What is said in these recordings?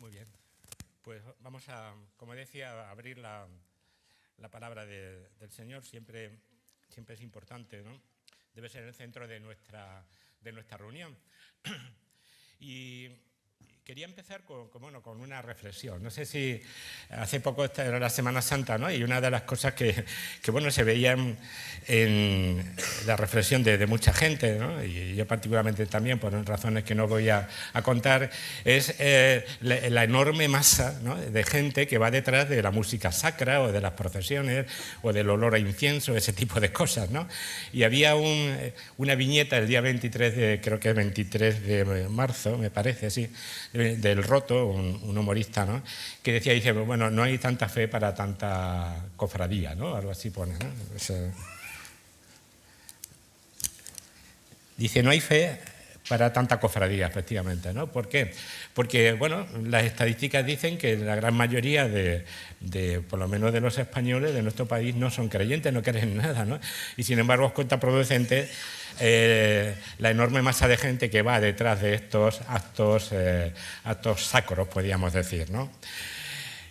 Muy bien, pues vamos a, como decía, a abrir la palabra del Señor. Siempre es importante, ¿no? Debe ser el centro de nuestra reunión. Y quería empezar con una reflexión. No sé si hace poco esta era la Semana Santa, ¿no? Y una de las cosas que se veían en la reflexión de mucha gente, ¿no? Y yo particularmente también, por razones que no voy a contar, es la enorme masa, ¿no?, de gente que va detrás de la música sacra o de las procesiones o del olor a incienso, ese tipo de cosas, ¿no? Y había una viñeta el día 23 creo que 23 de marzo, me parece, sí, del Roto, un humorista, ¿no?, que dice, bueno, no hay tanta fe para tanta cofradía, ¿no? Algo así pone, ¿no? Dice, no hay fe para tanta cofradía, efectivamente, ¿no? ¿Por qué? Porque, bueno, las estadísticas dicen que la gran mayoría por lo menos de los españoles de nuestro país no son creyentes, no creen en nada, ¿no? Y sin embargo es contraproducente la enorme masa de gente que va detrás de estos actos sacros, podríamos decir, ¿no?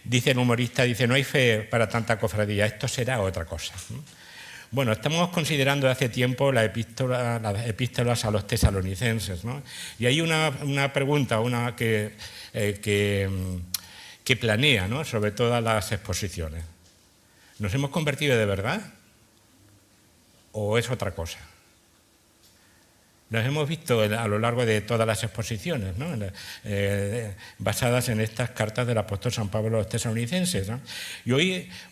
Dice el humorista, no hay fe para tanta cofradía, esto será otra cosa, ¿no? Bueno, estamos considerando hace tiempo las epístolas a los tesalonicenses, ¿no? Y hay una pregunta, que planea, ¿no?, sobre todas las exposiciones. ¿Nos hemos convertido de verdad o es otra cosa? Nos hemos visto a lo largo de todas las exposiciones, ¿no?, basadas en estas cartas del apóstol San Pablo a los tesalonicenses, ¿no? Y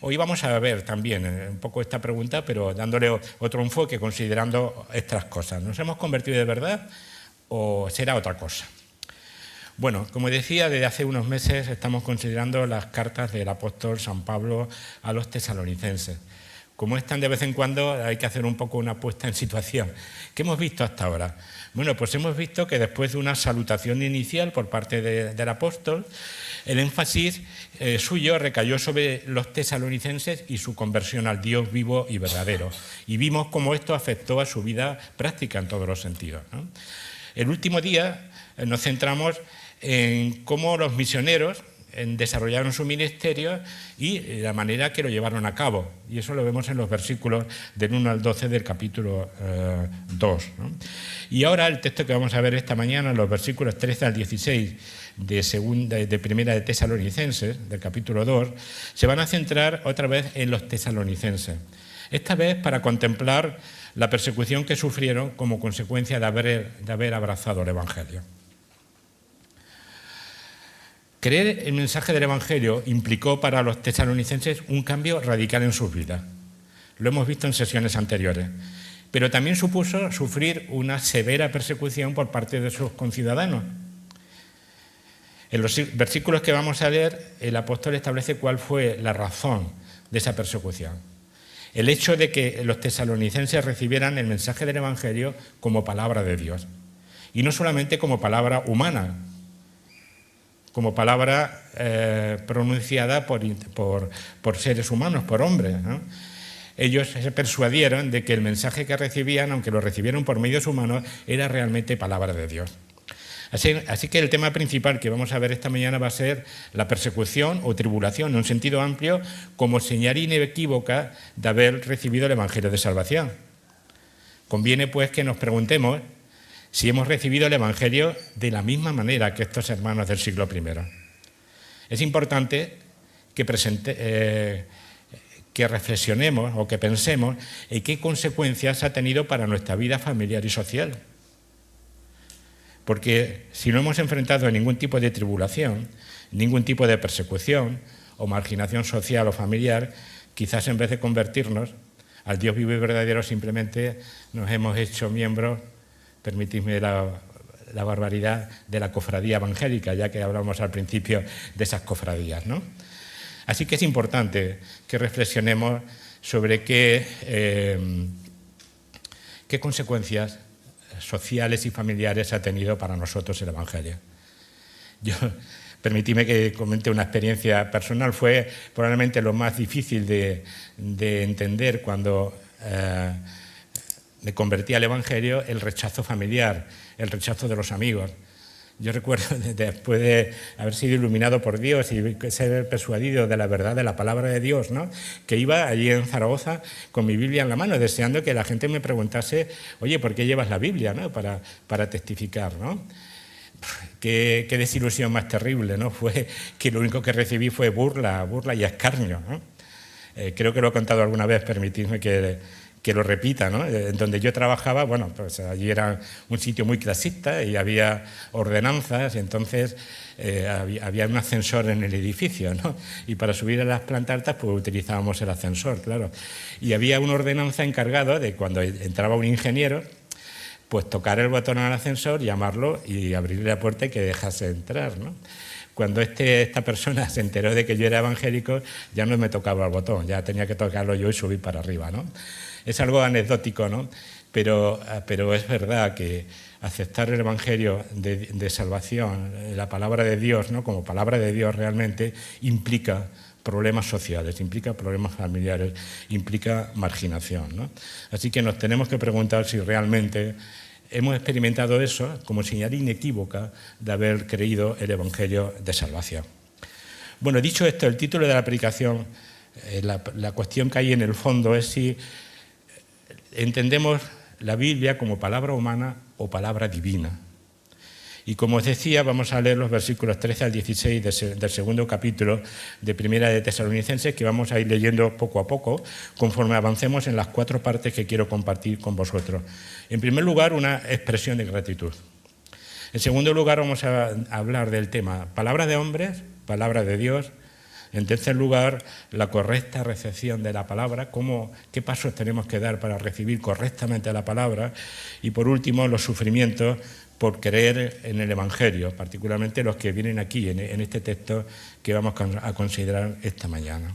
hoy vamos a ver también un poco esta pregunta, pero dándole otro enfoque, considerando estas cosas. ¿Nos hemos convertido de verdad o será otra cosa? Bueno, como decía, desde hace unos meses estamos considerando las cartas del apóstol San Pablo a los tesalonicenses. Como están de vez en cuando, hay que hacer un poco una puesta en situación. ¿Qué hemos visto hasta ahora? Bueno, pues hemos visto que después de una salutación inicial por parte del apóstol, el énfasis suyo recayó sobre los tesalonicenses y su conversión al Dios vivo y verdadero. Y vimos cómo esto afectó a su vida práctica en todos los sentidos, ¿no? El último día nos centramos en cómo los misioneros desarrollaron su ministerio y la manera que lo llevaron a cabo. Y eso lo vemos en los versículos del 1 al 12 del capítulo 2, ¿no? Y ahora el texto que vamos a ver esta mañana, los versículos 13 al 16 de Primera de Tesalonicenses, del capítulo 2, se van a centrar otra vez en los tesalonicenses. Esta vez para contemplar la persecución que sufrieron como consecuencia de haber abrazado el Evangelio. Creer el mensaje del Evangelio implicó para los tesalonicenses un cambio radical en sus vidas. Lo hemos visto en sesiones anteriores. Pero también supuso sufrir una severa persecución por parte de sus conciudadanos. En los versículos que vamos a leer, el apóstol establece cuál fue la razón de esa persecución. El hecho de que los tesalonicenses recibieran el mensaje del Evangelio como palabra de Dios. Y no solamente como palabra humana, como palabra pronunciada por seres humanos, por hombres, ¿no? Ellos se persuadieron de que el mensaje que recibían, aunque lo recibieron por medios humanos, era realmente palabra de Dios. Así que el tema principal que vamos a ver esta mañana va a ser la persecución o tribulación, en un sentido amplio, como señal inequívoca de haber recibido el Evangelio de salvación. Conviene, pues, que nos preguntemos si hemos recibido el Evangelio de la misma manera que estos hermanos del siglo I. Es importante que reflexionemos o que pensemos en qué consecuencias ha tenido para nuestra vida familiar y social. Porque si no hemos enfrentado a ningún tipo de tribulación, ningún tipo de persecución o marginación social o familiar, quizás en vez de convertirnos al Dios vivo y verdadero, simplemente nos hemos hecho miembros, permitidme la barbaridad, de la cofradía evangélica, ya que hablamos al principio de esas cofradías, ¿no? Así que es importante que reflexionemos sobre qué consecuencias sociales y familiares ha tenido para nosotros el Evangelio. Permitidme que comente una experiencia personal. Fue probablemente lo más difícil de entender cuando me convertí al Evangelio, el rechazo familiar, el rechazo de los amigos. Yo recuerdo, después de haber sido iluminado por Dios y ser persuadido de la verdad de la palabra de Dios, ¿no?, que iba allí en Zaragoza con mi Biblia en la mano, deseando que la gente me preguntase, oye, ¿por qué llevas la Biblia, ¿no?, para testificar, ¿no? Qué desilusión más terrible, ¿no? Fue que lo único que recibí fue burla y escarnio, ¿no? Creo que lo he contado alguna vez, permitidme que lo repita, ¿no? En donde yo trabajaba, bueno, pues allí era un sitio muy clasista y había ordenanzas, y entonces había un ascensor en el edificio, ¿no? Y para subir a las plantas altas pues utilizábamos el ascensor, claro. Y había una ordenanza encargada de cuando entraba un ingeniero, pues tocar el botón al ascensor, llamarlo y abrirle la puerta y que dejase entrar, ¿no? Cuando esta persona se enteró de que yo era evangélico, ya no me tocaba el botón, ya tenía que tocarlo yo y subir para arriba, ¿no? Es algo anecdótico, ¿no? Pero es verdad que aceptar el Evangelio de salvación, la palabra de Dios, ¿no?, como palabra de Dios realmente, implica problemas sociales, implica problemas familiares, implica marginación, ¿no? Así que nos tenemos que preguntar si realmente hemos experimentado eso como señal inequívoca de haber creído el Evangelio de salvación. Bueno, dicho esto, el título de la predicación, la cuestión que hay en el fondo es si entendemos la Biblia como palabra humana o palabra divina. Y como os decía, vamos a leer los versículos 13 al 16 del segundo capítulo de Primera de Tesalonicenses, que vamos a ir leyendo poco a poco, conforme avancemos en las 4 partes que quiero compartir con vosotros. En primer lugar, una expresión de gratitud. En segundo lugar, vamos a hablar del tema palabra de hombres, palabra de Dios. En tercer lugar, la correcta recepción de la palabra, qué pasos tenemos que dar para recibir correctamente la palabra. Y por último, los sufrimientos por creer en el Evangelio, particularmente los que vienen aquí, en este texto que vamos a considerar esta mañana.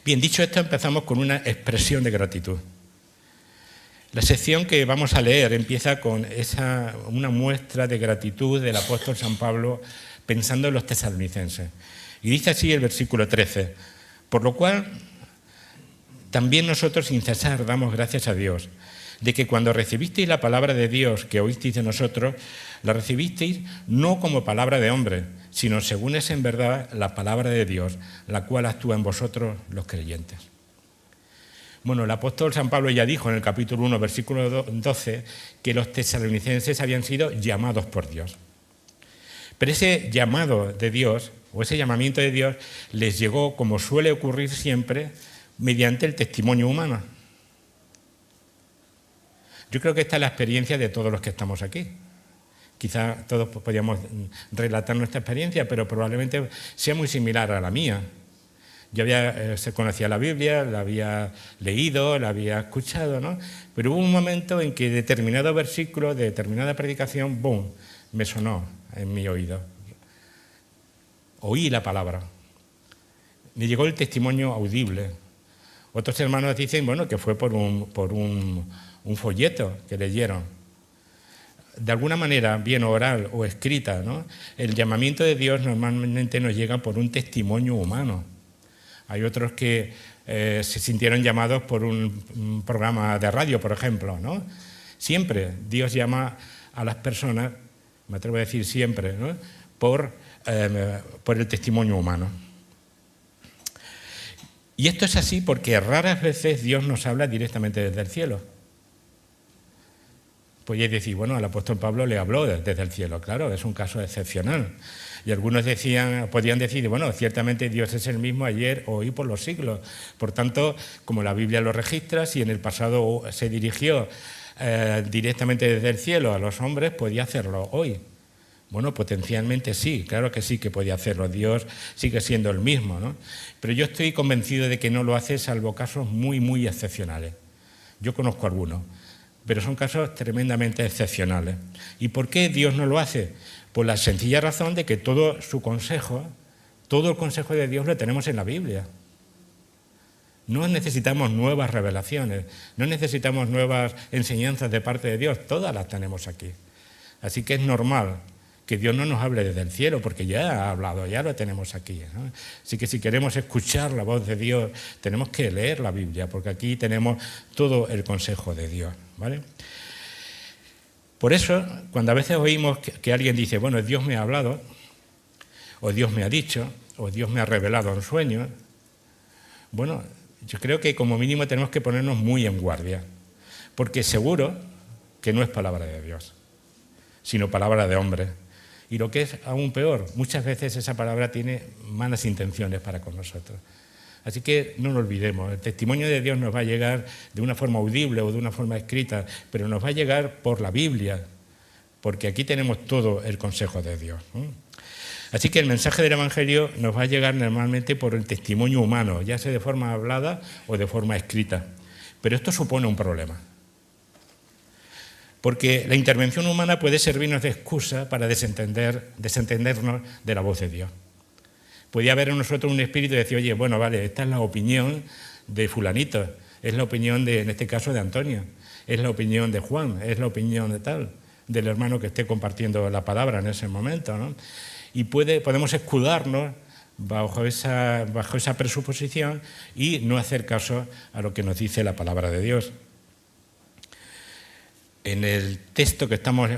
Bien, dicho esto, empezamos con una expresión de gratitud. La sección que vamos a leer empieza con una muestra de gratitud del apóstol San Pablo pensando en los tesalonicenses. Y dice así el versículo 13, por lo cual también nosotros sin cesar damos gracias a Dios, de que cuando recibisteis la palabra de Dios que oísteis de nosotros, la recibisteis no como palabra de hombre, sino según es en verdad la palabra de Dios, la cual actúa en vosotros los creyentes. Bueno, el apóstol San Pablo ya dijo en el capítulo 1, versículo 12, que los tesalonicenses habían sido llamados por Dios. Pero ese llamado de Dios, o ese llamamiento de Dios, les llegó, como suele ocurrir siempre, mediante el testimonio humano. Yo creo que esta es la experiencia de todos los que estamos aquí. Quizá todos podríamos relatar nuestra experiencia, pero probablemente sea muy similar a la mía. Yo se conocía la Biblia, la había leído, la había escuchado, ¿no? Pero hubo un momento en que determinado versículo, de determinada predicación, ¡boom!, me sonó en mi oído. Oí la palabra. Me llegó el testimonio audible. Otros hermanos dicen, bueno, que fue por un folleto que leyeron. De alguna manera, bien oral o escrita, ¿no? El llamamiento de Dios normalmente nos llega por un testimonio humano. Hay otros que se sintieron llamados por un programa de radio, por ejemplo, ¿no? Siempre Dios llama a las personas, me atrevo a decir siempre, ¿no?, por el testimonio humano. Y esto es así porque raras veces Dios nos habla directamente desde el cielo. Podéis decir, bueno, al apóstol Pablo le habló desde el cielo, claro, es un caso excepcional. Y algunos podían decir, bueno, ciertamente Dios es el mismo ayer, hoy, por los siglos. Por tanto, como la Biblia lo registra, si en el pasado se dirigió directamente desde el cielo a los hombres, podía hacerlo hoy. Bueno, potencialmente sí, claro que sí que podía hacerlo. Dios sigue siendo el mismo, ¿no? Pero yo estoy convencido de que no lo hace salvo casos muy, muy excepcionales. Yo conozco algunos, pero son casos tremendamente excepcionales. ¿Y por qué Dios no lo hace? Por la sencilla razón de que todo el consejo de Dios lo tenemos en la Biblia. No necesitamos nuevas revelaciones, no necesitamos nuevas enseñanzas de parte de Dios, todas las tenemos aquí. Así que es normal que Dios no nos hable desde el cielo, porque ya ha hablado, ya lo tenemos aquí, ¿no? Así que si queremos escuchar la voz de Dios, tenemos que leer la Biblia, porque aquí tenemos todo el consejo de Dios, ¿vale? Por eso, cuando a veces oímos que alguien dice, bueno, Dios me ha hablado, o Dios me ha dicho, o Dios me ha revelado en sueños, bueno, yo creo que como mínimo tenemos que ponernos muy en guardia, porque seguro que no es palabra de Dios, sino palabra de hombre. Y lo que es aún peor, muchas veces esa palabra tiene malas intenciones para con nosotros. Así que no lo olvidemos, el testimonio de Dios nos va a llegar de una forma audible o de una forma escrita, pero nos va a llegar por la Biblia, porque aquí tenemos todo el consejo de Dios. Así que el mensaje del Evangelio nos va a llegar normalmente por el testimonio humano, ya sea de forma hablada o de forma escrita. Pero esto supone un problema. Porque la intervención humana puede servirnos de excusa para desentendernos de la voz de Dios. Podía haber en nosotros un espíritu de decir, oye, bueno, vale, esta es la opinión de fulanito, es la opinión en este caso de Antonio, es la opinión de Juan, es la opinión de tal, del hermano que esté compartiendo la palabra en ese momento, ¿no? Y podemos escudarnos bajo esa presuposición y no hacer caso a lo que nos dice la palabra de Dios. En el texto que estamos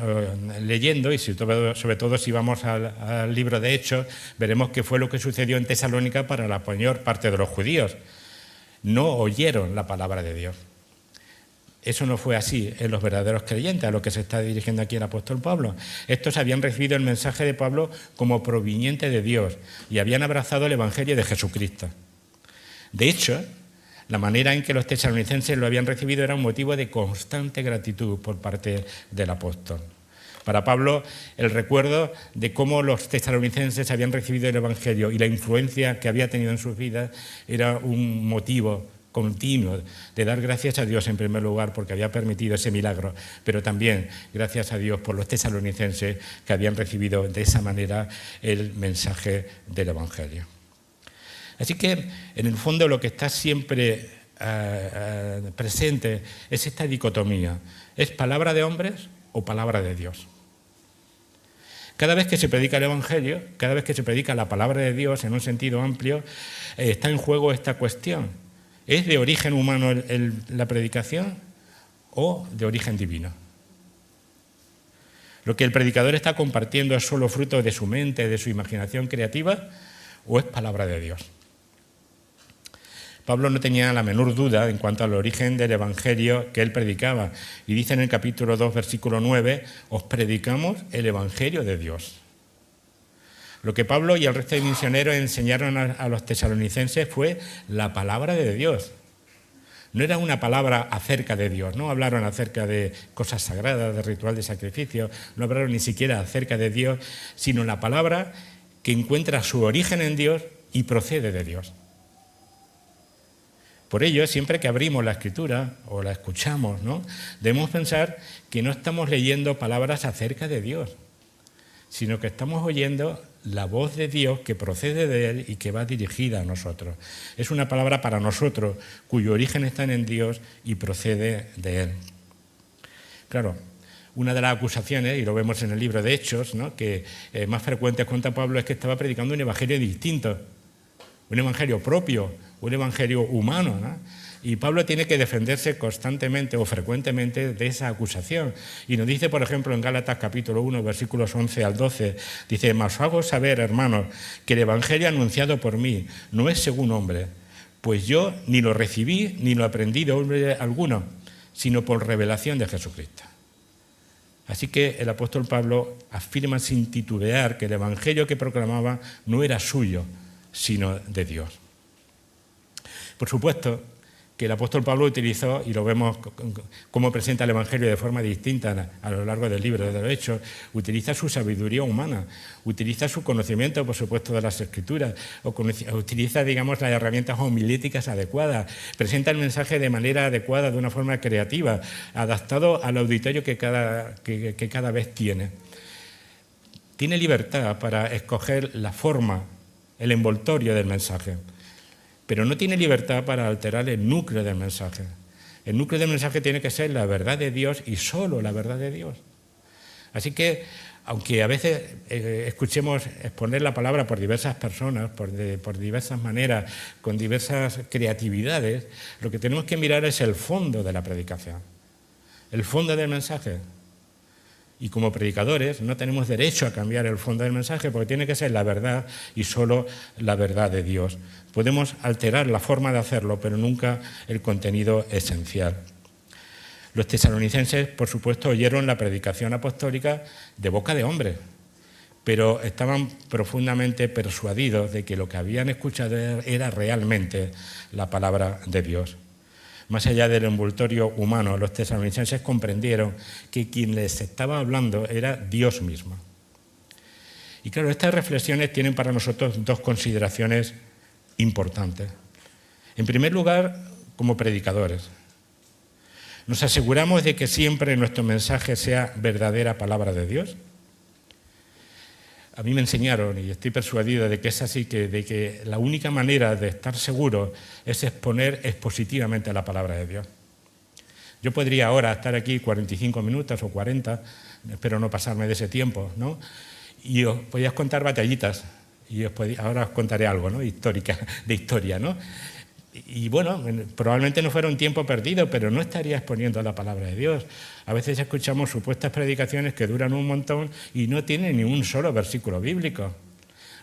leyendo, y sobre todo si vamos al libro de Hechos, veremos qué fue lo que sucedió en Tesalónica para la mayor parte de los judíos. No oyeron la palabra de Dios. Eso no fue así en los verdaderos creyentes, a los que se está dirigiendo aquí el apóstol Pablo. Estos habían recibido el mensaje de Pablo como proveniente de Dios y habían abrazado el Evangelio de Jesucristo. De hecho, la manera en que los tesalonicenses lo habían recibido era un motivo de constante gratitud por parte del apóstol. Para Pablo, el recuerdo de cómo los tesalonicenses habían recibido el Evangelio y la influencia que había tenido en sus vidas era un motivo continuo de dar gracias a Dios en primer lugar porque había permitido ese milagro, pero también gracias a Dios por los tesalonicenses que habían recibido de esa manera el mensaje del Evangelio. Así que, en el fondo, lo que está siempre presente es esta dicotomía. ¿Es palabra de hombres o palabra de Dios? Cada vez que se predica el Evangelio, cada vez que se predica la palabra de Dios en un sentido amplio, está en juego esta cuestión. ¿Es de origen humano la predicación o de origen divino? ¿Lo que el predicador está compartiendo es solo fruto de su mente, de su imaginación creativa, o es palabra de Dios? Pablo no tenía la menor duda en cuanto al origen del Evangelio que él predicaba. Y dice en el capítulo 2, versículo 9, os predicamos el Evangelio de Dios. Lo que Pablo y el resto de misioneros enseñaron a los tesalonicenses fue la palabra de Dios. No era una palabra acerca de Dios, no hablaron acerca de cosas sagradas, de ritual de sacrificio, no hablaron ni siquiera acerca de Dios, sino la palabra que encuentra su origen en Dios y procede de Dios. Por ello, siempre que abrimos la Escritura o la escuchamos, ¿no?, debemos pensar que no estamos leyendo palabras acerca de Dios, sino que estamos oyendo la voz de Dios que procede de Él y que va dirigida a nosotros. Es una palabra para nosotros, cuyo origen está en Dios y procede de Él. Claro, una de las acusaciones, y lo vemos en el libro de Hechos, ¿no?, que más frecuentes cuenta Pablo, es que estaba predicando un evangelio distinto, un evangelio propio, un evangelio humano, ¿no? Y Pablo tiene que defenderse constantemente o frecuentemente de esa acusación. Y nos dice, por ejemplo, en Gálatas capítulo 1, versículos 11 al 12, dice, mas os hago saber, hermanos, que el evangelio anunciado por mí no es según hombre, pues yo ni lo recibí ni lo aprendí de hombre alguno, sino por revelación de Jesucristo. Así que el apóstol Pablo afirma sin titubear que el evangelio que proclamaba no era suyo, sino de Dios. Por supuesto que el apóstol Pablo utilizó, y lo vemos cómo presenta el Evangelio de forma distinta a lo largo del libro de los Hechos, utiliza su sabiduría humana, utiliza su conocimiento, por supuesto, de las Escrituras, utiliza, digamos, las herramientas homilíticas adecuadas, presenta el mensaje de manera adecuada, de una forma creativa, adaptado al auditorio que cada vez tiene. Tiene libertad para escoger la forma, el envoltorio del mensaje, pero no tiene libertad para alterar el núcleo del mensaje. El núcleo del mensaje tiene que ser la verdad de Dios y solo la verdad de Dios. Así que, aunque a veces escuchemos exponer la palabra por diversas personas, por diversas maneras, con diversas creatividades, lo que tenemos que mirar es el fondo de la predicación, el fondo del mensaje. Y como predicadores no tenemos derecho a cambiar el fondo del mensaje porque tiene que ser la verdad y solo la verdad de Dios. Podemos alterar la forma de hacerlo, pero nunca el contenido esencial. Los tesalonicenses, por supuesto, oyeron la predicación apostólica de boca de hombres, pero estaban profundamente persuadidos de que lo que habían escuchado era realmente la palabra de Dios. Más allá del envoltorio humano, los tesalonicenses comprendieron que quien les estaba hablando era Dios mismo. Y claro, estas reflexiones tienen para nosotros dos consideraciones importantes. En primer lugar, como predicadores, ¿nos aseguramos de que siempre nuestro mensaje sea verdadera palabra de Dios? A mí me enseñaron, y estoy persuadido de que es así, de que la única manera de estar seguro es exponer expositivamente la palabra de Dios. Yo podría ahora estar aquí 45 minutos o 40, espero no pasarme de ese tiempo, ¿no? Y os podía contar batallitas, y ahora os contaré algo, ¿no? de historia, ¿no? Y bueno, probablemente no fuera un tiempo perdido, pero no estaría exponiendo la palabra de Dios. A veces escuchamos supuestas predicaciones que duran un montón y no tienen ni un solo versículo bíblico.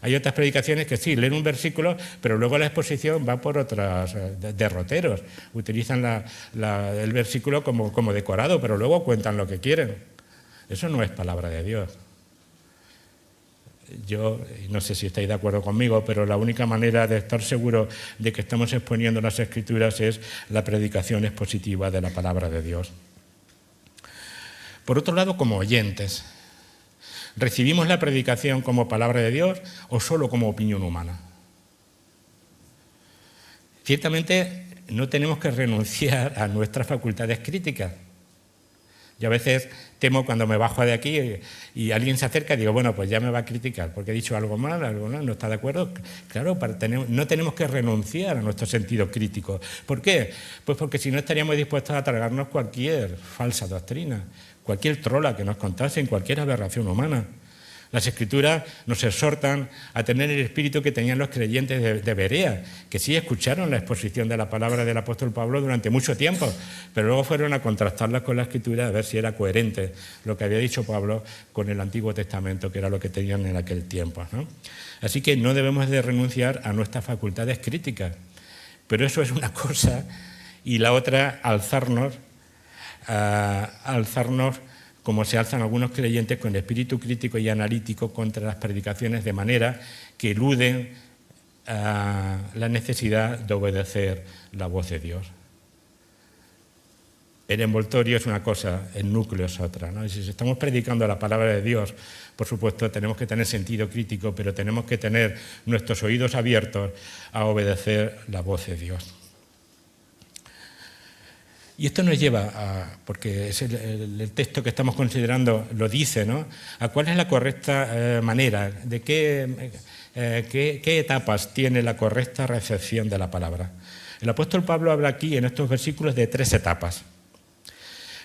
Hay otras predicaciones que sí, leen un versículo, pero luego la exposición va por otros derroteros. Utilizan el versículo como decorado, pero luego cuentan lo que quieren. Eso no es palabra de Dios. Yo no sé si estáis de acuerdo conmigo, pero la única manera de estar seguro de que estamos exponiendo las Escrituras es la predicación expositiva de la palabra de Dios. Por otro lado, como oyentes, ¿recibimos la predicación como palabra de Dios o solo como opinión humana? Ciertamente no tenemos que renunciar a nuestras facultades críticas. Yo a veces temo cuando me bajo de aquí y alguien se acerca y digo, bueno, pues ya me va a criticar porque he dicho algo mal, algo no está de acuerdo. Claro, no tenemos que renunciar a nuestro sentido crítico. ¿Por qué? Pues porque si no estaríamos dispuestos a tragarnos cualquier falsa doctrina, cualquier trola que nos contasen, cualquier aberración humana. Las Escrituras nos exhortan a tener el espíritu que tenían los creyentes de Berea, que sí escucharon la exposición de la palabra del apóstol Pablo durante mucho tiempo, pero luego fueron a contrastarla con la Escritura a ver si era coherente lo que había dicho Pablo con el Antiguo Testamento, que era lo que tenían en aquel tiempo, ¿no? Así que no debemos de renunciar a nuestras facultades críticas, pero eso es una cosa, y la otra, alzarnos como se alzan algunos creyentes con espíritu crítico y analítico contra las predicaciones de manera que eluden la necesidad de obedecer la voz de Dios. El envoltorio es una cosa, el núcleo es otra, ¿no? Y si estamos predicando la palabra de Dios, por supuesto, tenemos que tener sentido crítico, pero tenemos que tener nuestros oídos abiertos a obedecer la voz de Dios. Y esto nos lleva porque es el texto que estamos considerando lo dice, ¿no? A cuál es la correcta manera, de qué etapas tiene la correcta recepción de la palabra. El apóstol Pablo habla aquí en estos versículos de 3 etapas.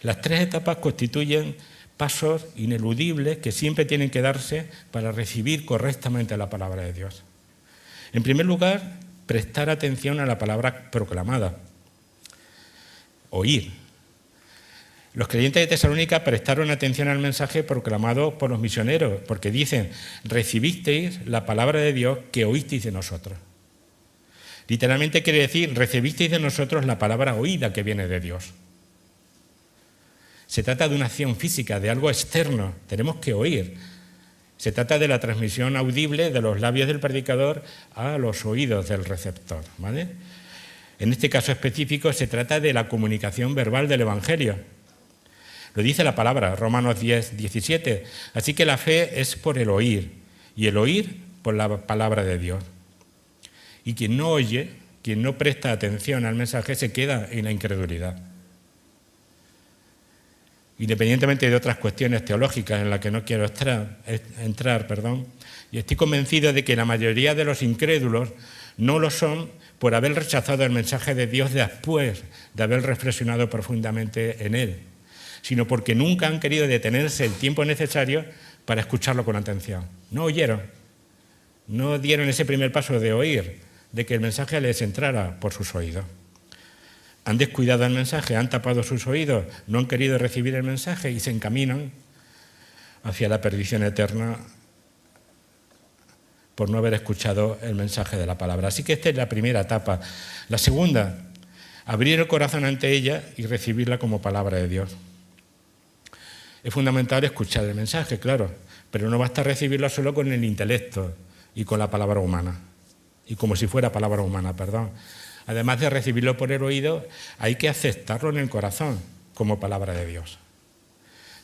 Las 3 etapas constituyen pasos ineludibles que siempre tienen que darse para recibir correctamente la palabra de Dios. En primer lugar, prestar atención a la palabra proclamada. Oír. Los creyentes de Tesalónica prestaron atención al mensaje proclamado por los misioneros, porque dicen, recibisteis la palabra de Dios que oísteis de nosotros. Literalmente quiere decir, recibisteis de nosotros la palabra oída que viene de Dios. Se trata de una acción física, de algo externo, tenemos que oír. Se trata de la transmisión audible de los labios del predicador a los oídos del receptor, ¿vale? En este caso específico se trata de la comunicación verbal del Evangelio. Lo dice la palabra, Romanos 10, 17. Así que la fe es por el oír, y el oír por la palabra de Dios. Y quien no oye, quien no presta atención al mensaje, se queda en la incredulidad. Independientemente de otras cuestiones teológicas en las que no quiero entrar, y estoy convencido de que la mayoría de los incrédulos no lo son por haber rechazado el mensaje de Dios después de haber reflexionado profundamente en él, sino porque nunca han querido detenerse el tiempo necesario para escucharlo con atención. No oyeron, no dieron ese primer paso de oír, de que el mensaje les entrara por sus oídos. Han descuidado el mensaje, han tapado sus oídos, no han querido recibir el mensaje y se encaminan hacia la perdición eterna por no haber escuchado el mensaje de la palabra. Así que esta es la primera etapa. La segunda, abrir el corazón ante ella y recibirla como palabra de Dios. Es fundamental escuchar el mensaje, claro, pero no basta recibirlo solo con el intelecto y con la palabra humana, y como si fuera palabra humana, perdón. Además de recibirlo por el oído, hay que aceptarlo en el corazón como palabra de Dios.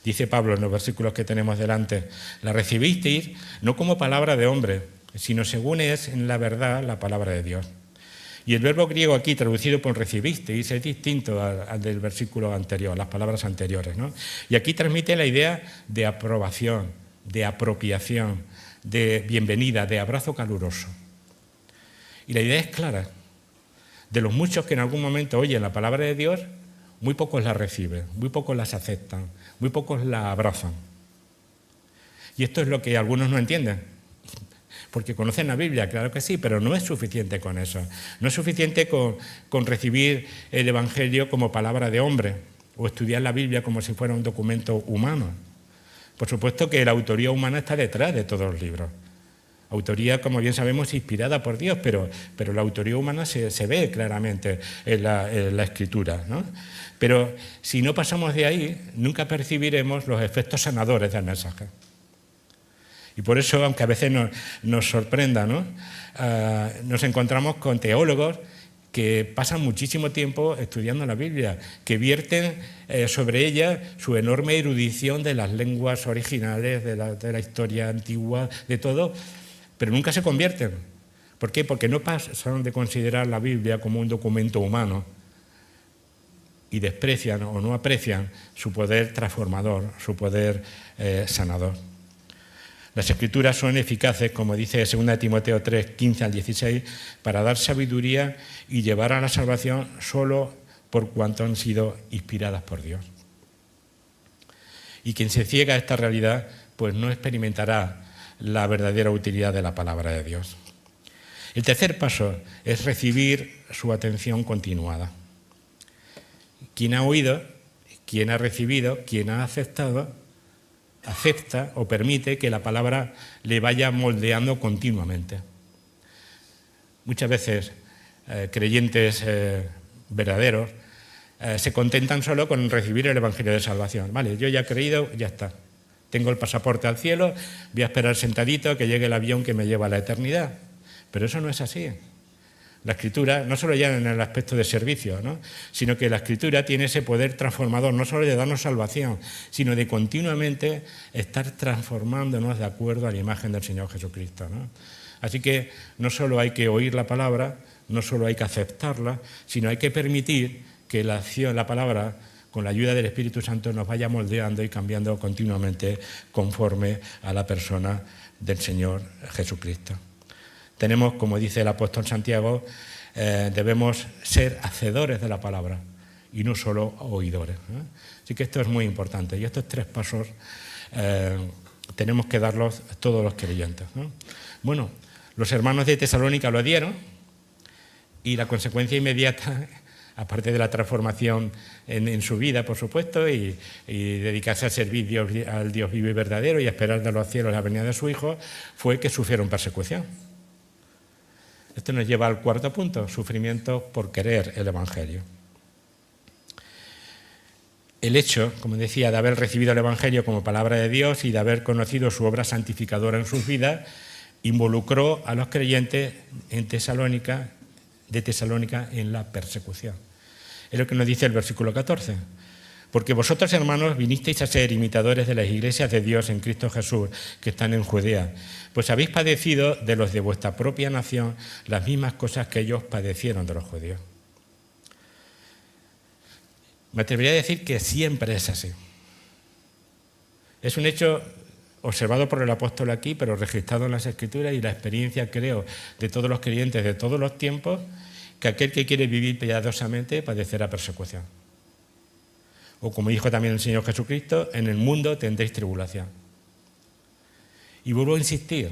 Dice Pablo en los versículos que tenemos delante, la recibisteis no como palabra de hombre, sino según es en la verdad la palabra de Dios. Y el verbo griego aquí traducido por recibisteis es distinto al del versículo anterior, las palabras anteriores, ¿no? Y aquí transmite la idea de aprobación, de apropiación, de bienvenida, de abrazo caluroso. Y la idea es clara. De los muchos que en algún momento oyen la palabra de Dios, muy pocos la reciben, muy pocos las aceptan, muy pocos la abrazan. Y esto es lo que algunos no entienden. Porque conocen la Biblia, claro que sí, pero no es suficiente con eso. No es suficiente con recibir el Evangelio como palabra de hombre o estudiar la Biblia como si fuera un documento humano. Por supuesto que la autoría humana está detrás de todos los libros. Autoría, como bien sabemos, inspirada por Dios, pero la autoría humana se ve claramente en la Escritura, ¿no? Pero si no pasamos de ahí, nunca percibiremos los efectos sanadores del mensaje. Y por eso, aunque a veces nos sorprenda, ¿no? Nos encontramos con teólogos que pasan muchísimo tiempo estudiando la Biblia, que vierten sobre ella su enorme erudición de las lenguas originales, de la historia antigua, de todo, pero nunca se convierten. ¿Por qué? Porque no pasan de considerar la Biblia como un documento humano y desprecian o no aprecian su poder transformador, su poder sanador. Las Escrituras son eficaces, como dice 2 Timoteo 3, 15 al 16, para dar sabiduría y llevar a la salvación solo por cuanto han sido inspiradas por Dios. Y quien se ciega a esta realidad, pues no experimentará la verdadera utilidad de la palabra de Dios. El tercer paso es recibir su atención continuada. Quien ha oído, quien ha recibido, quien ha aceptado, acepta o permite que la palabra le vaya moldeando continuamente. Muchas veces creyentes verdaderos se contentan solo con recibir el Evangelio de Salvación. Vale, yo ya he creído, ya está. Tengo el pasaporte al cielo, voy a esperar sentadito que llegue el avión que me lleva a la eternidad. Pero eso no es así. La Escritura, no solo ya en el aspecto de servicio, ¿no? Sino que la Escritura tiene ese poder transformador, no solo de darnos salvación, sino de continuamente estar transformándonos de acuerdo a la imagen del Señor Jesucristo, ¿no? Así que no solo hay que oír la palabra, no solo hay que aceptarla, sino hay que permitir que la acción, la palabra, con la ayuda del Espíritu Santo, nos vaya moldeando y cambiando continuamente conforme a la persona del Señor Jesucristo. Tenemos, como dice el apóstol Santiago, debemos ser hacedores de la palabra y no solo oidores, ¿no? Así que esto es muy importante y estos tres pasos tenemos que darlos todos los creyentes, ¿no? Bueno, los hermanos de Tesalónica lo dieron y la consecuencia inmediata, aparte de la transformación en su vida, por supuesto, y dedicarse a servir al Dios vivo y verdadero y a esperar de los cielos la venida de su Hijo, fue que sufrieron persecución. Esto nos lleva al cuarto punto, sufrimiento por querer el Evangelio. El hecho, como decía, de haber recibido el Evangelio como palabra de Dios y de haber conocido su obra santificadora en sus vidas, involucró a los creyentes de Tesalónica en la persecución. Es lo que nos dice el versículo 14. Porque vosotros, hermanos, vinisteis a ser imitadores de las iglesias de Dios en Cristo Jesús, que están en Judea, pues habéis padecido de los de vuestra propia nación las mismas cosas que ellos padecieron de los judíos. Me atrevería a decir que siempre es así. Es un hecho observado por el apóstol aquí, pero registrado en las Escrituras, y la experiencia, creo, de todos los creyentes de todos los tiempos, que aquel que quiere vivir piadosamente padecerá persecución. O como dijo también el Señor Jesucristo, en el mundo tendréis tribulación. Y vuelvo a insistir,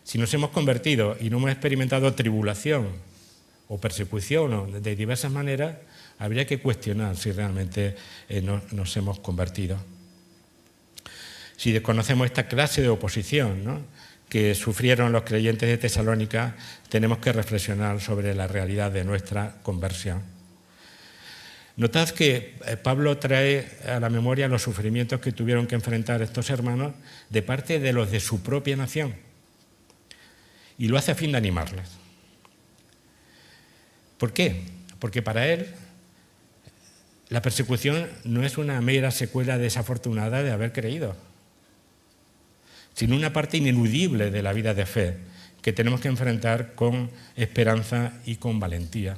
si nos hemos convertido y no hemos experimentado tribulación o persecución de diversas maneras, habría que cuestionar si realmente nos hemos convertido. Si desconocemos esta clase de oposición, ¿no?, que sufrieron los creyentes de Tesalónica, tenemos que reflexionar sobre la realidad de nuestra conversión. Notad que Pablo trae a la memoria los sufrimientos que tuvieron que enfrentar estos hermanos de parte de los de su propia nación, y lo hace a fin de animarles. ¿Por qué? Porque para él la persecución no es una mera secuela desafortunada de haber creído, sino una parte ineludible de la vida de fe que tenemos que enfrentar con esperanza y con valentía.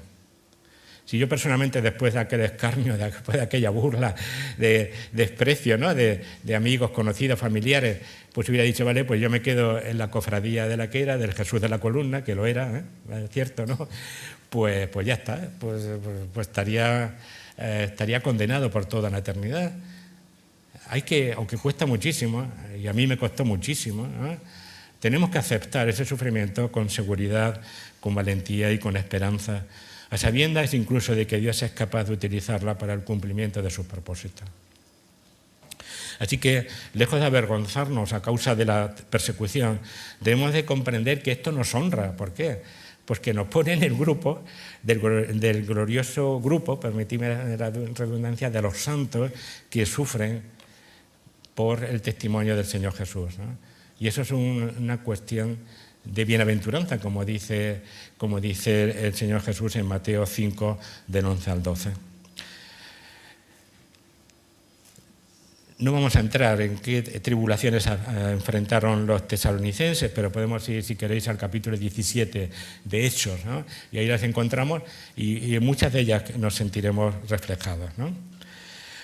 Si yo personalmente, después de aquel escarnio, después de aquella burla, de desprecio, ¿no?, de amigos, conocidos, familiares, pues hubiera dicho, vale, pues yo me quedo en la cofradía de la que era, del Jesús de la Columna, que lo era, es cierto, ¿no? Pues ya está, pues estaría condenado por toda la eternidad. Aunque cuesta muchísimo, y a mí me costó muchísimo, ¿no?, tenemos que aceptar ese sufrimiento con seguridad, con valentía y con esperanza, a sabiendas incluso de que Dios es capaz de utilizarla para el cumplimiento de sus propósitos. Así que, lejos de avergonzarnos a causa de la persecución, debemos de comprender que esto nos honra. ¿Por qué? Pues que nos pone en el grupo del glorioso grupo, permitidme la redundancia, de los santos que sufren por el testimonio del Señor Jesús, ¿no? Y eso es una cuestión de bienaventuranza, como dice el Señor Jesús en Mateo 5, del 11 al 12. No vamos a entrar en qué tribulaciones enfrentaron los tesalonicenses, pero podemos ir, si queréis, al capítulo 17 de Hechos, ¿no? Y ahí las encontramos y en muchas de ellas nos sentiremos reflejados, ¿no?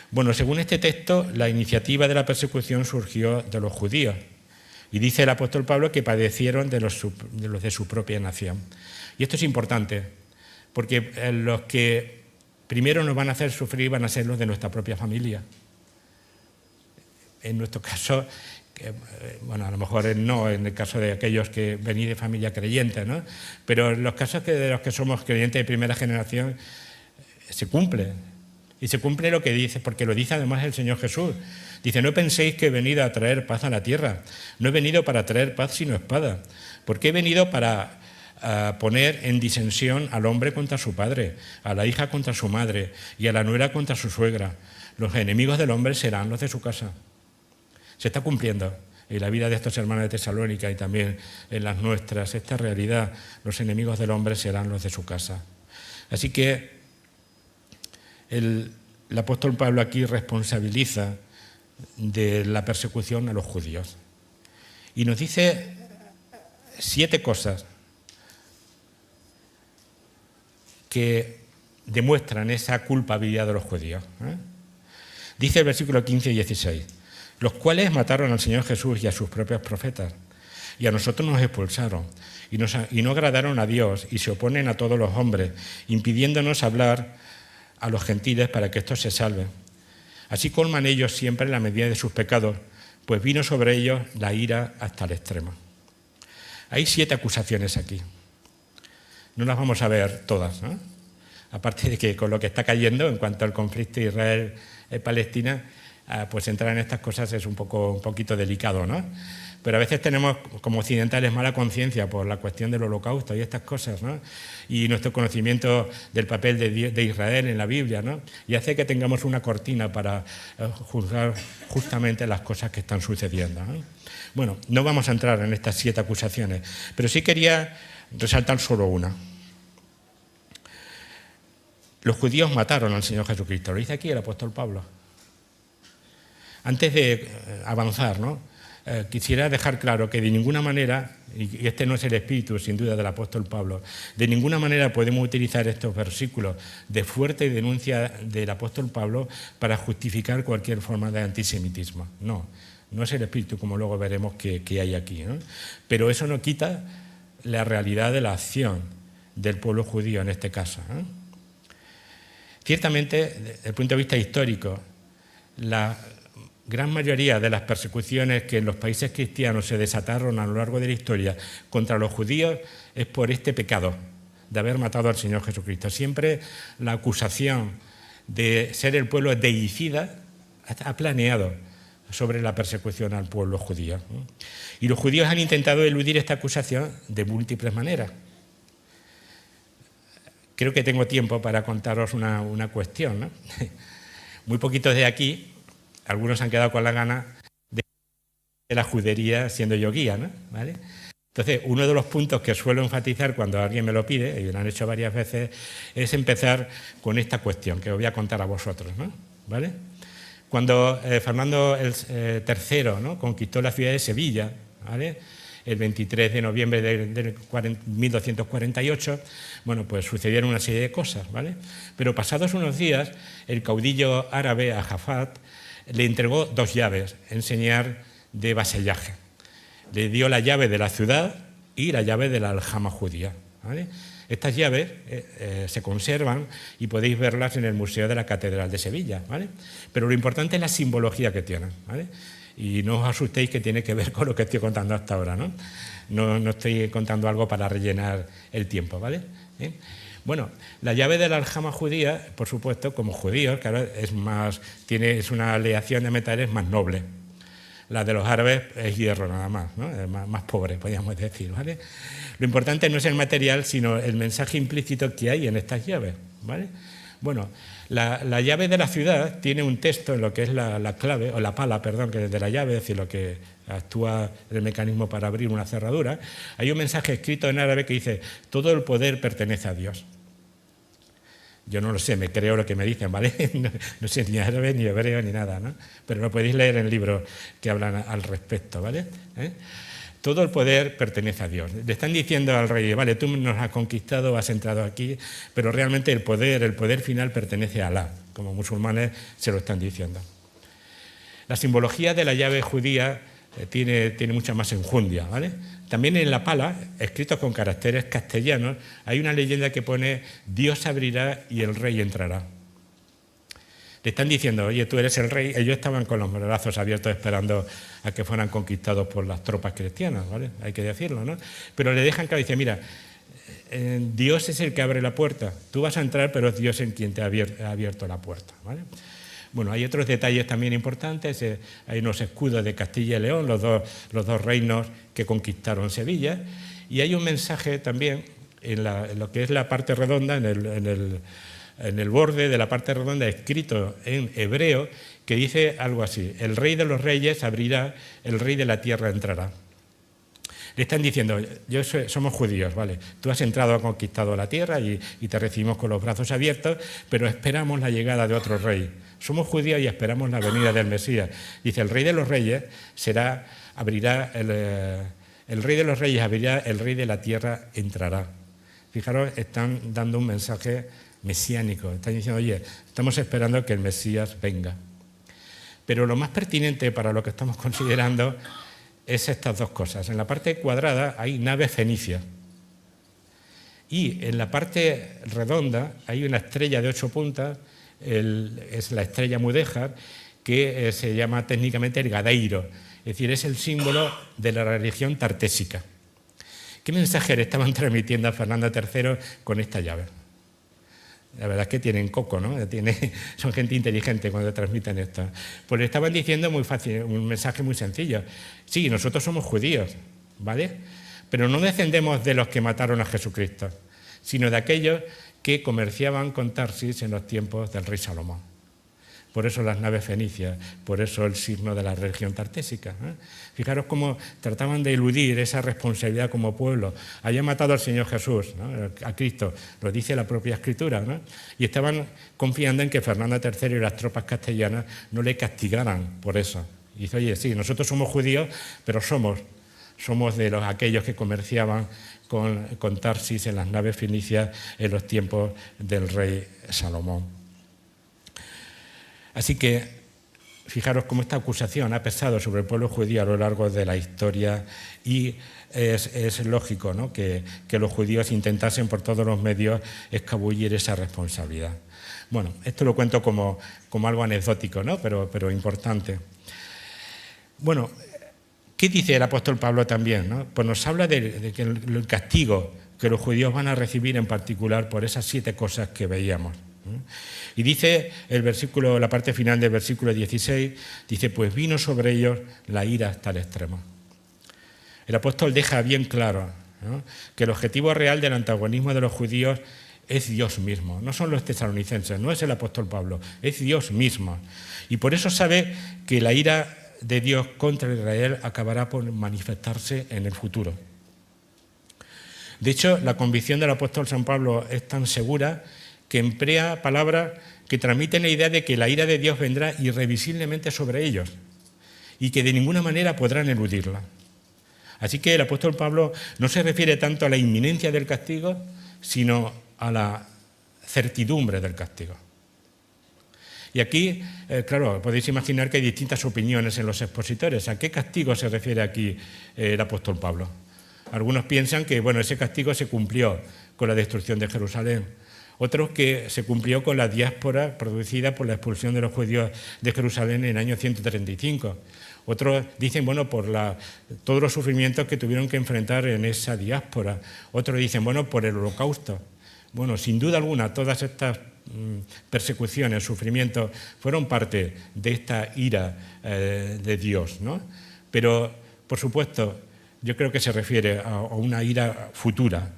Bueno, según este texto, la iniciativa de la persecución surgió de los judíos. Y dice el apóstol Pablo que padecieron de los de su propia nación. Y esto es importante, porque los que primero nos van a hacer sufrir van a ser los de nuestra propia familia. En nuestro caso, bueno, a lo mejor no en el caso de aquellos que venís de familia creyente, ¿no? Pero en los casos de los que somos creyentes de primera generación, se cumple. Y se cumple lo que dice, porque lo dice además el Señor Jesús. Dice, no penséis que he venido a traer paz a la tierra. No he venido para traer paz sino espada. Porque he venido para poner en disensión al hombre contra su padre, a la hija contra su madre y a la nuera contra su suegra. Los enemigos del hombre serán los de su casa. Se está cumpliendo en la vida de estos hermanos de Tesalónica y también en las nuestras. Esta realidad, los enemigos del hombre serán los de su casa. Así que el apóstol Pablo aquí responsabiliza de la persecución a los judíos. Y nos dice 7 cosas que demuestran esa culpabilidad de los judíos. Dice el versículo 15 y 16, los cuales mataron al Señor Jesús y a sus propios profetas, y a nosotros nos expulsaron, y no agradaron a Dios, y se oponen a todos los hombres, impidiéndonos hablar a los gentiles para que estos se salven. Así colman ellos siempre la medida de sus pecados, pues vino sobre ellos la ira hasta el extremo. Hay 7 acusaciones aquí. No las vamos a ver todas, ¿no? Aparte de que con lo que está cayendo en cuanto al conflicto Israel-Palestina, pues entrar en estas cosas es un poquito delicado, ¿no? Pero a veces tenemos como occidentales mala conciencia por la cuestión del holocausto y estas cosas, ¿no? Y nuestro conocimiento del papel de Israel en la Biblia, ¿no? Y hace que tengamos una cortina para juzgar justamente las cosas que están sucediendo, ¿no? Bueno, no vamos a entrar en estas 7 acusaciones, pero sí quería resaltar solo una. Los judíos mataron al Señor Jesucristo, lo dice aquí el apóstol Pablo. Antes de avanzar, ¿no? Quisiera dejar claro que de ninguna manera, y este no es el espíritu sin duda del apóstol Pablo, de ninguna manera podemos utilizar estos versículos de fuerte denuncia del apóstol Pablo para justificar cualquier forma de antisemitismo. No es el espíritu como luego veremos que hay aquí, ¿no? Pero eso no quita la realidad de la acción del pueblo judío en este caso, ¿no? Ciertamente, desde el punto de vista histórico, la gran mayoría de las persecuciones que en los países cristianos se desataron a lo largo de la historia contra los judíos es por este pecado de haber matado al Señor Jesucristo. Siempre la acusación de ser el pueblo deicida ha planeado sobre la persecución al pueblo judío. Y los judíos han intentado eludir esta acusación de múltiples maneras. Creo que tengo tiempo para contaros una cuestión, ¿no? Muy poquitos de aquí, algunos han quedado con la gana de la judería siendo yo guía, ¿no? ¿Vale? Entonces, uno de los puntos que suelo enfatizar cuando alguien me lo pide, y lo han hecho varias veces, es empezar con esta cuestión que os voy a contar a vosotros, ¿no? ¿Vale? Cuando Fernando III, ¿no?, conquistó la ciudad de Sevilla, ¿vale?, el 23 de noviembre de 1248, bueno, pues sucedieron una serie de cosas, ¿vale? Pero pasados unos días, el caudillo árabe Ajafat le entregó 2 llaves en señal de vasallaje. Le dio la llave de la ciudad y la llave de la aljama judía, ¿vale? Estas llaves se conservan y podéis verlas en el Museo de la Catedral de Sevilla, ¿vale? Pero lo importante es la simbología que tienen, ¿vale? Y no os asustéis que tiene que ver con lo que estoy contando hasta ahora, ¿no? No estoy contando algo para rellenar el tiempo, ¿vale? Bueno, la llave de la aljama judía, por supuesto, como judíos, claro, es una aleación de metales más noble. La de los árabes es hierro nada más, ¿no? Es más pobre, podríamos decir, ¿vale? Lo importante no es el material, sino el mensaje implícito que hay en estas llaves, ¿vale? Bueno, la llave de la ciudad tiene un texto en lo que es la clave, o la pala, perdón, que es de la llave, es decir, lo que actúa el mecanismo para abrir una cerradura. Hay un mensaje escrito en árabe que dice: todo el poder pertenece a Dios. Yo no lo sé, me creo lo que me dicen, ¿vale? No sé ni árabe, ni hebreo, ni nada, ¿no? Pero lo podéis leer en libros que hablan al respecto, ¿vale? Todo el poder pertenece a Dios. Le están diciendo al rey: vale, tú nos has conquistado, has entrado aquí, pero realmente el poder final pertenece a Alá, como musulmanes se lo están diciendo. La simbología de la llave judía tiene mucha más enjundia, ¿vale? También en la pala, escritos con caracteres castellanos, hay una leyenda que pone: Dios abrirá y el rey entrará. Le están diciendo: oye, tú eres el rey. Ellos estaban con los brazos abiertos esperando a que fueran conquistados por las tropas cristianas, ¿vale? Hay que decirlo, ¿no? Pero le dejan claro, dice: mira, Dios es el que abre la puerta. Tú vas a entrar, pero es Dios en quien te ha abierto la puerta, ¿vale? Bueno, hay otros detalles también importantes. Hay unos escudos de Castilla y León, los dos reinos que conquistaron Sevilla. Y hay un mensaje también en lo que es la parte redonda, en el borde de la parte redonda, escrito en hebreo, que dice algo así: el rey de los reyes abrirá, el rey de la tierra entrará. Le están diciendo: somos judíos, ¿vale? Tú has entrado, has conquistado la tierra y te recibimos con los brazos abiertos, pero esperamos la llegada de otro rey. Somos judíos y esperamos la venida del Mesías. Dice: el rey de los reyes abrirá, el rey de los reyes abrirá, el rey de la tierra entrará. Fijaros, están dando un mensaje mesiánico. Están diciendo: oye, estamos esperando que el Mesías venga. Pero lo más pertinente para lo que estamos considerando es estas dos cosas. En la parte cuadrada hay naves fenicias y en la parte redonda hay una estrella de 8 puntas, es la estrella mudéjar, que se llama técnicamente el gadeiro, es decir, es el símbolo de la religión tartésica. ¿Qué mensaje le estaban transmitiendo a Fernando III con esta llave? La verdad es que tienen coco, ¿no? Son gente inteligente cuando transmiten esto. Pues le estaban diciendo muy fácil, un mensaje muy sencillo: sí, nosotros somos judíos, ¿vale? Pero no descendemos de los que mataron a Jesucristo, sino de aquellos que comerciaban con Tarsis en los tiempos del rey Salomón. Por eso las naves fenicias, por eso el signo de la religión tartésica, ¿eh? Fijaros cómo trataban de eludir esa responsabilidad como pueblo. Habían matado al Señor Jesús, ¿no?, a Cristo, lo dice la propia Escritura, ¿no? Y estaban confiando en que Fernando III y las tropas castellanas no le castigaran por eso. Y dice: oye, sí, nosotros somos judíos, pero somos de aquellos que comerciaban con Tarsis en las naves fenicias en los tiempos del rey Salomón. Así que fijaros cómo esta acusación ha pesado sobre el pueblo judío a lo largo de la historia, y es lógico, ¿no?, que los judíos intentasen por todos los medios escabullir esa responsabilidad. Bueno, esto lo cuento como algo anecdótico, ¿no?, pero importante. Bueno, ¿qué dice el apóstol Pablo también, ¿no? Pues nos habla de que el castigo que los judíos van a recibir en particular por esas 7 cosas que veíamos, Y dice el versículo, la parte final del versículo 16, dice, pues vino sobre ellos la ira hasta el extremo. El apóstol deja bien claro, ¿no?, que el objetivo real del antagonismo de los judíos es Dios mismo, no son los tesalonicenses, no es el apóstol Pablo, es Dios mismo. Y por eso sabe que la ira de Dios contra Israel acabará por manifestarse en el futuro. De hecho, la convicción del apóstol San Pablo es tan segura que emplea palabras que transmiten la idea de que la ira de Dios vendrá irrevisiblemente sobre ellos y que de ninguna manera podrán eludirla. Así que el apóstol Pablo no se refiere tanto a la inminencia del castigo, sino a la certidumbre del castigo. Y aquí, claro, podéis imaginar que hay distintas opiniones en los expositores. ¿A qué castigo se refiere aquí el apóstol Pablo? Algunos piensan que, bueno, ese castigo se cumplió con la destrucción de Jerusalén. Otros que se cumplió con la diáspora producida por la expulsión de los judíos de Jerusalén en el año 135. Otros dicen, bueno, por todos los sufrimientos que tuvieron que enfrentar en esa diáspora. Otros dicen, bueno, por el holocausto. Bueno, sin duda alguna, todas estas persecuciones, sufrimientos, fueron parte de esta ira de Dios, ¿no? Pero, por supuesto, yo creo que se refiere a una ira futura,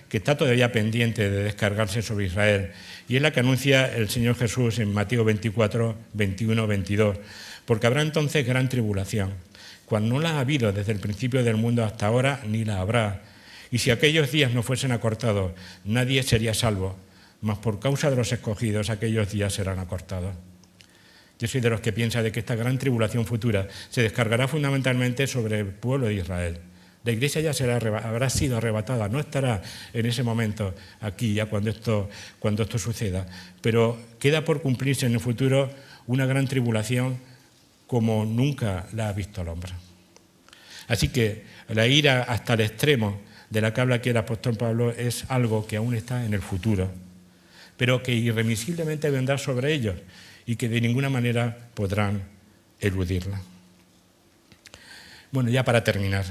que está todavía pendiente de descargarse sobre Israel. Y es la que anuncia el Señor Jesús en Mateo 24, 21, 22. Porque habrá entonces gran tribulación, cual no la ha habido desde el principio del mundo hasta ahora, ni la habrá. Y si aquellos días no fuesen acortados, nadie sería salvo, mas por causa de los escogidos aquellos días serán acortados. Yo soy de los que piensa de que esta gran tribulación futura se descargará fundamentalmente sobre el pueblo de Israel. La Iglesia ya habrá sido arrebatada, no estará en ese momento aquí ya cuando esto suceda, pero queda por cumplirse en el futuro una gran tribulación como nunca la ha visto el hombre. Así que la ira hasta el extremo de la que habla aquí el apóstol Pablo es algo que aún está en el futuro, pero que irremisiblemente vendrá sobre ellos y que de ninguna manera podrán eludirla. Bueno, ya para terminar.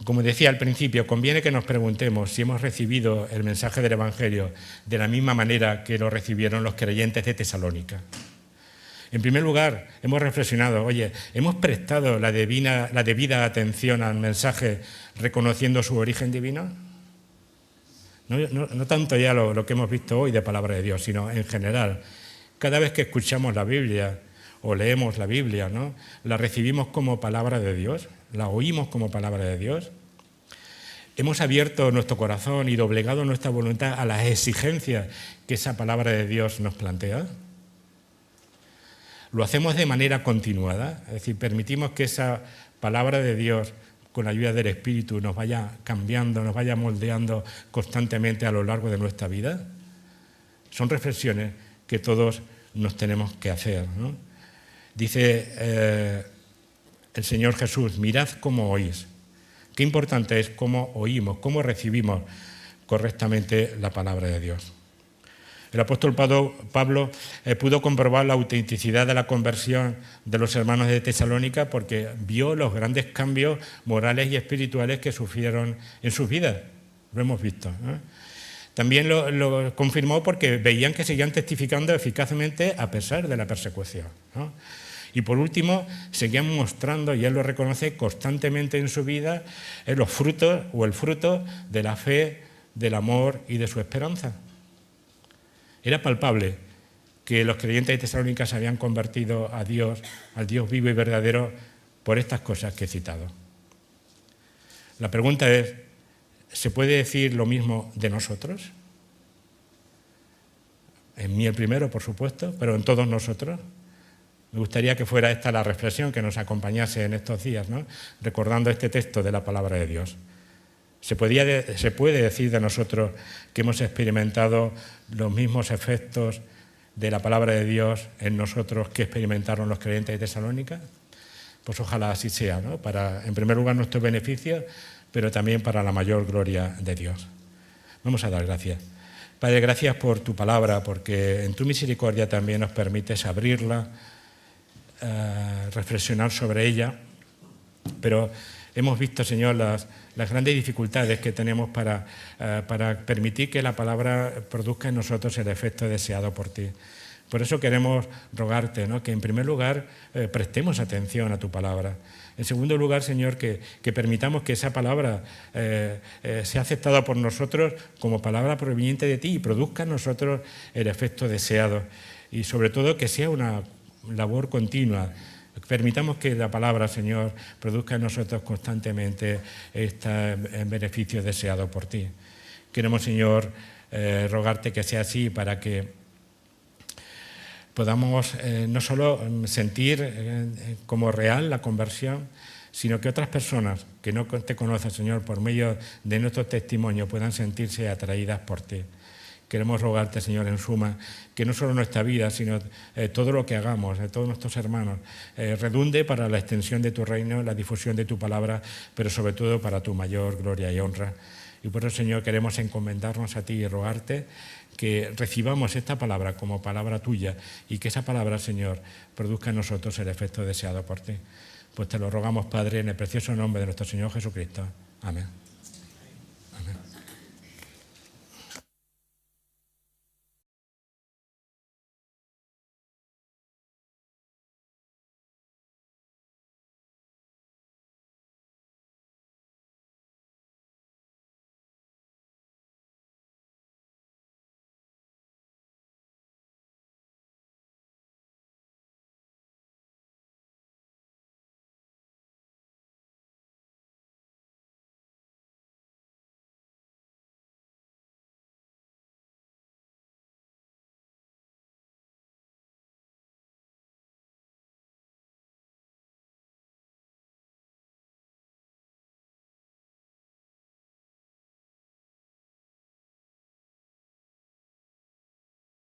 Como decía al principio, conviene que nos preguntemos si hemos recibido el mensaje del Evangelio de la misma manera que lo recibieron los creyentes de Tesalónica. En primer lugar, hemos reflexionado, oye, ¿hemos prestado la debida atención al mensaje reconociendo su origen divino? No tanto ya lo que hemos visto hoy de palabra de Dios, sino en general. Cada vez que escuchamos la Biblia o leemos la Biblia, ¿no?, la recibimos como palabra de Dios, la oímos como palabra de Dios. Hemos abierto nuestro corazón y doblegado nuestra voluntad a las exigencias que esa palabra de Dios nos plantea. Lo hacemos de manera continuada, es decir, permitimos que esa palabra de Dios, con la ayuda del Espíritu, nos vaya cambiando, nos vaya moldeando constantemente a lo largo de nuestra vida. Son reflexiones que todos nos tenemos que hacer, ¿no? Dice el Señor Jesús, mirad cómo oís. Qué importante es cómo oímos, cómo recibimos correctamente la palabra de Dios. El apóstol Pablo pudo comprobar la autenticidad de la conversión de los hermanos de Tesalónica porque vio los grandes cambios morales y espirituales que sufrieron en sus vidas. Lo hemos visto, ¿no? También lo confirmó porque veían que seguían testificando eficazmente a pesar de la persecución, ¿no? Y por último, seguían mostrando, y él lo reconoce constantemente en su vida, los frutos o el fruto de la fe, del amor y de su esperanza. Era palpable que los creyentes de Tesalónica se habían convertido a Dios, al Dios vivo y verdadero, por estas cosas que he citado. La pregunta es, ¿se puede decir lo mismo de nosotros? En mí el primero, por supuesto, pero en todos nosotros. Me gustaría que fuera esta la reflexión que nos acompañase en estos días, ¿no?, recordando este texto de la palabra de Dios. Se puede decir de nosotros que hemos experimentado los mismos efectos de la palabra de Dios en nosotros que experimentaron los creyentes de Tesalónica. Pues ojalá así sea, ¿no?, para, en primer lugar, nuestro beneficio, pero también para la mayor gloria de Dios. Vamos a dar gracias. Padre, gracias por tu palabra, porque en tu misericordia también nos permites abrirla, reflexionar sobre ella, pero Hemos visto, Señor, las grandes dificultades que tenemos para permitir que la palabra produzca en nosotros el efecto deseado por ti. Por eso queremos rogarte, ¿no?, que en primer lugar prestemos atención a tu palabra. En segundo lugar, Señor, que permitamos que esa palabra sea aceptada por nosotros como palabra proveniente de ti y produzca en nosotros el efecto deseado. Y sobre todo que sea una labor continua. Permitamos que la palabra, Señor, produzca en nosotros constantemente este beneficio deseado por ti. Queremos, Señor, rogarte que sea así para que podamos no solo sentir como real la conversión, sino que otras personas que no te conocen, Señor, por medio de nuestro testimonio puedan sentirse atraídas por ti. Queremos rogarte, Señor, en suma, que no solo nuestra vida, sino todo lo que hagamos, todos nuestros hermanos, redunde para la extensión de tu reino, la difusión de tu palabra, pero sobre todo para tu mayor gloria y honra. Y por eso, Señor, queremos encomendarnos a ti y rogarte que recibamos esta palabra como palabra tuya y que esa palabra, Señor, produzca en nosotros el efecto deseado por ti. Pues te lo rogamos, Padre, en el precioso nombre de nuestro Señor Jesucristo. Amén.